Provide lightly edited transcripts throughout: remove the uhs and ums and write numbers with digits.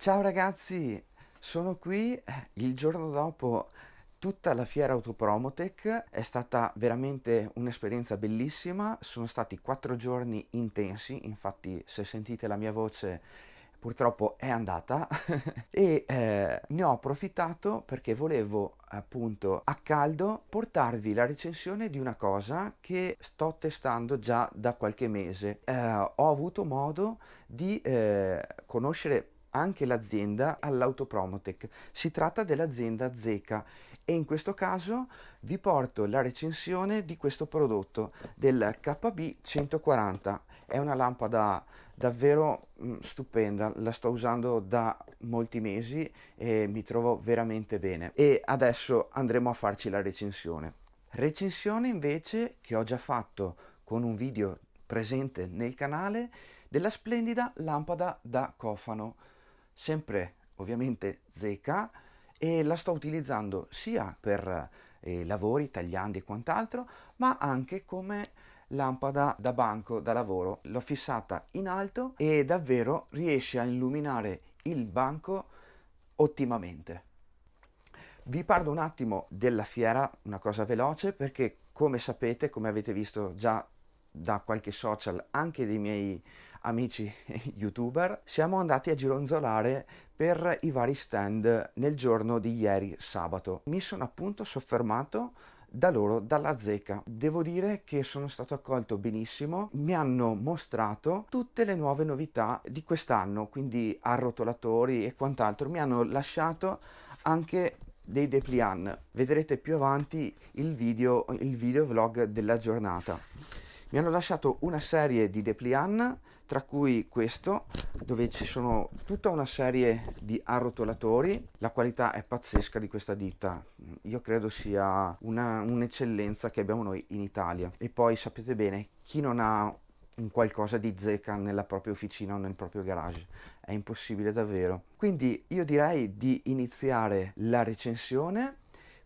Ciao ragazzi, sono qui il giorno dopo tutta la fiera Autopromotech. È stata veramente un'esperienza bellissima, sono stati 4 giorni intensi, infatti se sentite la mia voce purtroppo è andata e ne ho approfittato perché volevo appunto a caldo portarvi la recensione di una cosa che sto testando già da qualche mese. Ho avuto modo di conoscere anche l'azienda all'Autopromotech. Si tratta dell'azienda Zeca e in questo caso vi porto la recensione di questo prodotto del KB 140. È una lampada davvero stupenda, la sto usando da molti mesi e mi trovo veramente bene. E adesso andremo a farci la recensione. Recensione invece che ho già fatto con un video presente nel canale della splendida lampada da cofano, sempre ovviamente Zeca, e la sto utilizzando sia per lavori, tagliandi e quant'altro, ma anche come lampada da banco da lavoro. L'ho fissata in alto e davvero riesce a illuminare il banco ottimamente. Vi parlo un attimo della fiera, una cosa veloce, perché come sapete, come avete visto già da qualche social, anche dei miei amici youtuber, siamo andati a gironzolare per i vari stand nel giorno di ieri sabato. Mi sono appunto soffermato da loro, dalla Zeca. Devo dire che sono stato accolto benissimo, mi hanno mostrato tutte le nuove novità di quest'anno, quindi arrotolatori e quant'altro. Mi hanno lasciato anche dei dépliant. Vedrete più avanti il video vlog della giornata. Mi hanno lasciato una serie di dépliant, tra cui questo, dove ci sono tutta una serie di arrotolatori. La qualità è pazzesca di questa ditta, io credo sia un'eccellenza che abbiamo noi in Italia. E poi sapete bene, chi non ha un qualcosa di Zeca nella propria officina o nel proprio garage, è impossibile davvero. Quindi io direi di iniziare la recensione.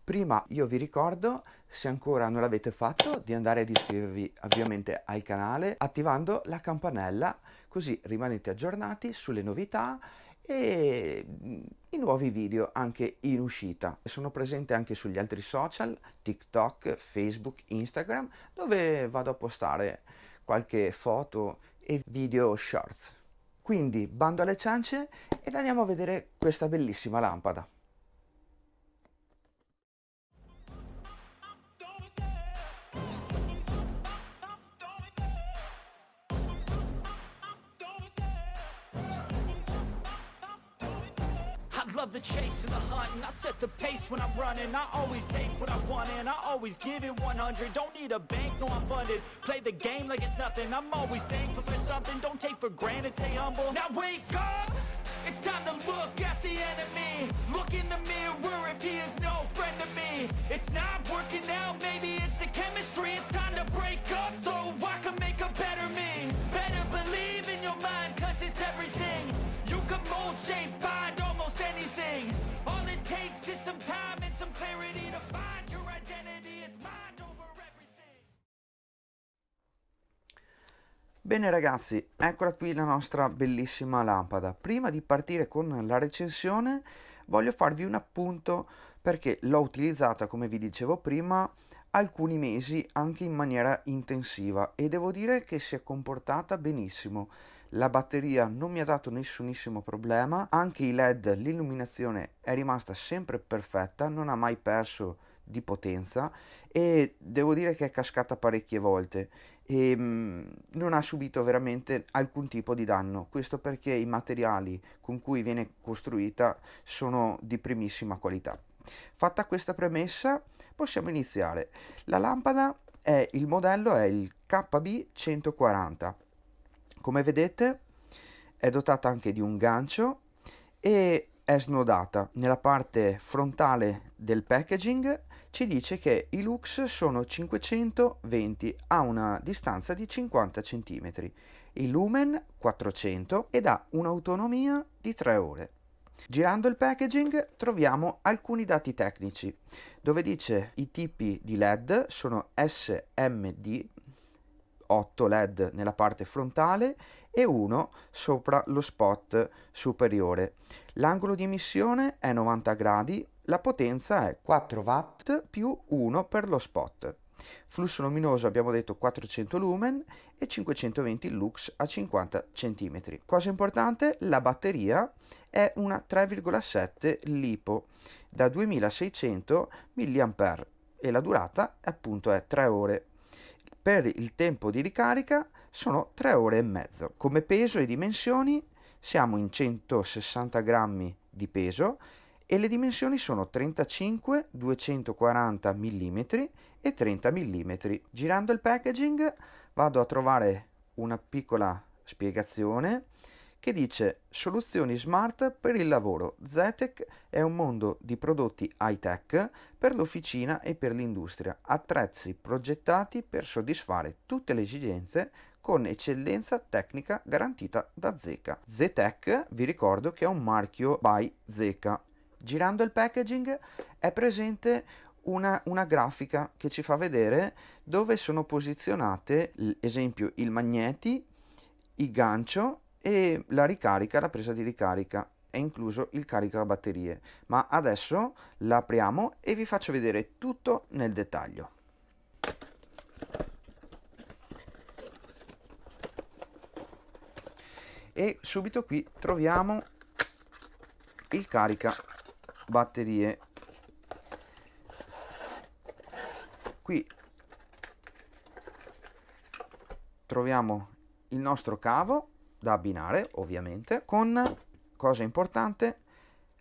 Prima io vi ricordo, se ancora non l'avete fatto, di andare ad iscrivervi ovviamente al canale attivando la campanella, così rimanete aggiornati sulle novità e i nuovi video anche in uscita. Sono presente anche sugli altri social, TikTok, Facebook, Instagram, dove vado a postare qualche foto e video shorts. Quindi bando alle ciance ed andiamo a vedere questa bellissima lampada. I love the chase and the hunt, and I set the pace when I'm running. I always take what I want and I always give it 100. Don't need a bank, no I'm funded. Play the game like it's nothing. I'm always thankful for something. Don't take for granted, stay humble. Now wake up! It's time to look at the enemy. Look in the mirror if he is no friend to me. It's not working out, maybe it's the chemistry. It's time to break up so I can make a better me. Better believe in your mind, cause it's everything. You can mold, shape, find almost anything. All it takes is some time and some clarity to find your identity. It's mind over everything. Bene ragazzi, eccola qui la nostra bellissima lampada. Prima di partire con la recensione voglio farvi un appunto perché l'ho utilizzata, come vi dicevo prima, alcuni mesi anche in maniera intensiva e devo dire che si è comportata benissimo. La batteria non mi ha dato nessunissimo problema, anche i LED, l'illuminazione è rimasta sempre perfetta, non ha mai perso di potenza e devo dire che è cascata parecchie volte e non ha subito veramente alcun tipo di danno. Questo perché i materiali con cui viene costruita sono di primissima qualità. Fatta questa premessa, possiamo iniziare. La lampada il modello è il KB 140. Come vedete è dotata anche di un gancio e è snodata. Nella parte frontale del packaging ci dice che i lux sono 520 a una distanza di 50 cm, il lumen 400 ed ha un'autonomia di 3 ore. Girando il packaging troviamo alcuni dati tecnici, dove dice i tipi di LED sono SMD, 8 LED nella parte frontale e uno sopra lo spot superiore. L'angolo di emissione è 90 gradi, la potenza è 4 watt più 1 per lo spot. Flusso luminoso abbiamo detto 400 lumen e 520 lux a 50 cm. Cosa importante, la batteria è una 3,7 LiPo da 2600 mAh e la durata appunto è 3 ore. Per il tempo di ricarica sono 3 ore e mezzo. Come peso e dimensioni siamo in 160 grammi di peso e le dimensioni sono 35, 240 mm e 30 mm. Girando il packaging vado a trovare una piccola spiegazione che dice: soluzioni smart per il lavoro. Zetec è un mondo di prodotti high-tech per l'officina e per l'industria, attrezzi progettati per soddisfare tutte le esigenze con eccellenza tecnica garantita da Zeca. Zetec, vi ricordo che è un marchio by Zeca. Girando il packaging è presente una grafica che ci fa vedere dove sono posizionate, esempio, il magneti, il gancio e la ricarica, la presa di ricarica. È incluso il caricabatterie. Ma adesso la apriamo e vi faccio vedere tutto nel dettaglio. E subito qui troviamo il caricabatterie. Qui troviamo il nostro cavo da abbinare, ovviamente, con, cosa importante,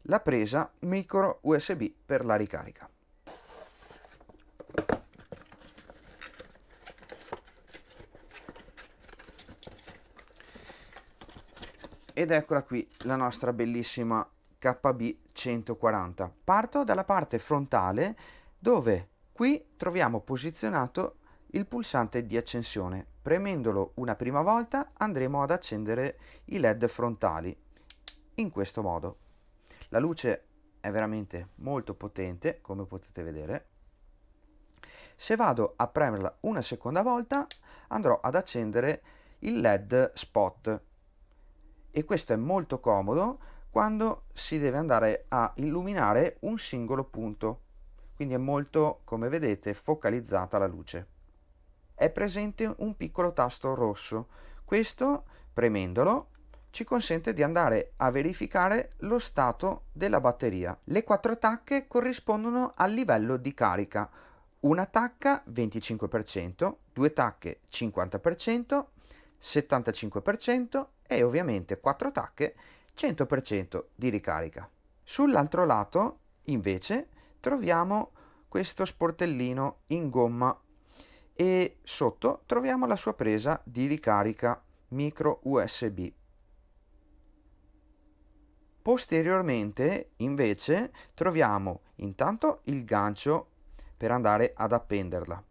la presa micro USB per la ricarica. Ed eccola qui la nostra bellissima KB140. Parto dalla parte frontale dove qui troviamo posizionato il pulsante di accensione. Premendolo una prima volta andremo ad accendere i LED frontali in questo modo. La luce è veramente molto potente, come potete vedere. Se vado a premerla una seconda volta andrò ad accendere il LED spot e questo è molto comodo quando si deve andare a illuminare un singolo punto, quindi è molto, come vedete, focalizzata la luce. È presente un piccolo tasto rosso, questo, premendolo, ci consente di andare a verificare lo stato della batteria. Le 4 tacche corrispondono al livello di carica: una tacca 25%, 2 tacche 50%, 75% e ovviamente 4 tacche 100% di ricarica. Sull'altro lato invece troviamo questo sportellino in gomma e sotto troviamo la sua presa di ricarica micro USB. Posteriormente invece troviamo intanto il gancio per andare ad appenderla,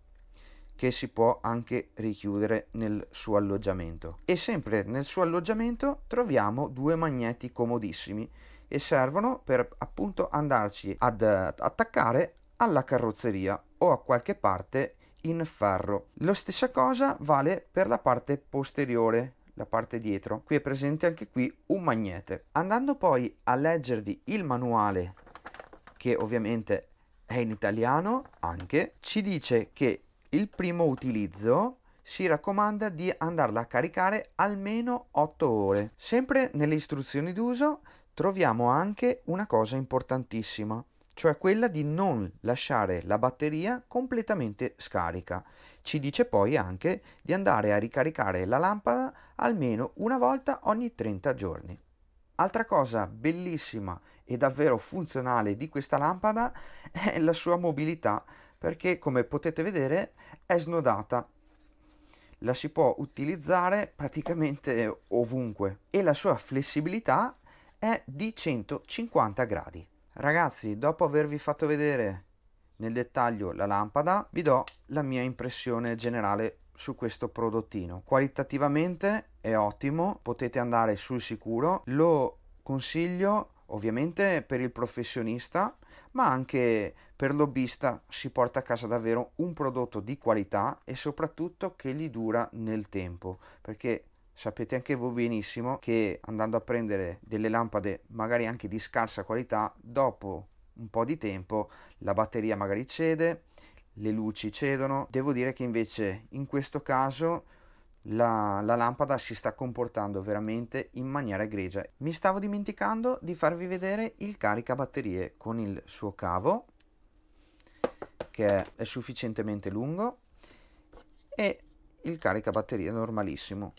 che si può anche richiudere nel suo alloggiamento, e sempre nel suo alloggiamento troviamo 2 magneti comodissimi e servono per appunto andarci ad attaccare alla carrozzeria o a qualche parte in ferro. La stessa cosa vale per la parte posteriore, la parte dietro. Qui è presente anche qui un magnete. Andando poi a leggervi il manuale, che ovviamente è in italiano anche, ci dice che il primo utilizzo si raccomanda di andarla a caricare almeno 8 ore. Sempre nelle istruzioni d'uso troviamo anche una cosa importantissima, cioè quella di non lasciare la batteria completamente scarica. Ci dice poi anche di andare a ricaricare la lampada almeno una volta ogni 30 giorni. Altra cosa bellissima e davvero funzionale di questa lampada è la sua mobilità, perché come potete vedere è snodata. La si può utilizzare praticamente ovunque e la sua flessibilità è di 150 gradi. Ragazzi, dopo avervi fatto vedere nel dettaglio la lampada, vi do la mia impressione generale su questo prodottino. Qualitativamente è ottimo, potete andare sul sicuro, lo consiglio ovviamente per il professionista, ma anche per l'hobbista si porta a casa davvero un prodotto di qualità e soprattutto che gli dura nel tempo, perché sapete anche voi benissimo che andando a prendere delle lampade magari anche di scarsa qualità, dopo un po' di tempo la batteria magari cede, le luci cedono. Devo dire che invece in questo caso la lampada si sta comportando veramente in maniera egregia. Mi stavo dimenticando di farvi vedere il caricabatterie con il suo cavo, che è sufficientemente lungo, e il caricabatterie normalissimo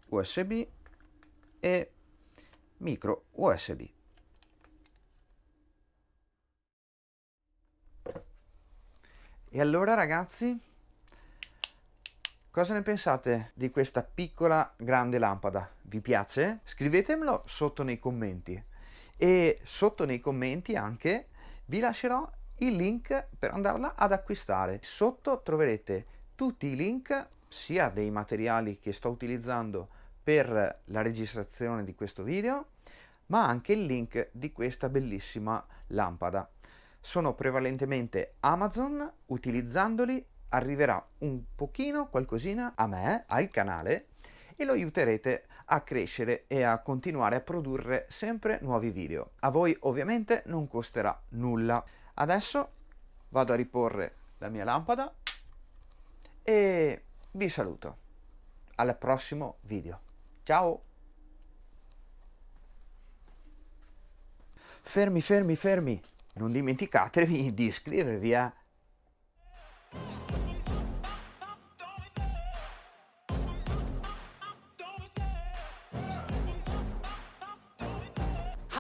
USB e micro USB. E allora ragazzi, cosa ne pensate di questa piccola grande lampada? Vi piace? Scrivetemelo sotto nei commenti, e sotto nei commenti anche vi lascerò il link per andarla ad acquistare. Sotto troverete tutti i link sia dei materiali che sto utilizzando per la registrazione di questo video, ma anche il link di questa bellissima lampada. Sono prevalentemente Amazon, utilizzandoli arriverà un pochino qualcosina a me, al canale, e lo aiuterete a crescere e a continuare a produrre sempre nuovi video. A voi ovviamente non costerà nulla. Adesso vado a riporre la mia lampada e vi saluto. Al prossimo video. Ciao! Fermi, fermi, fermi! Non dimenticatevi di iscrivervi,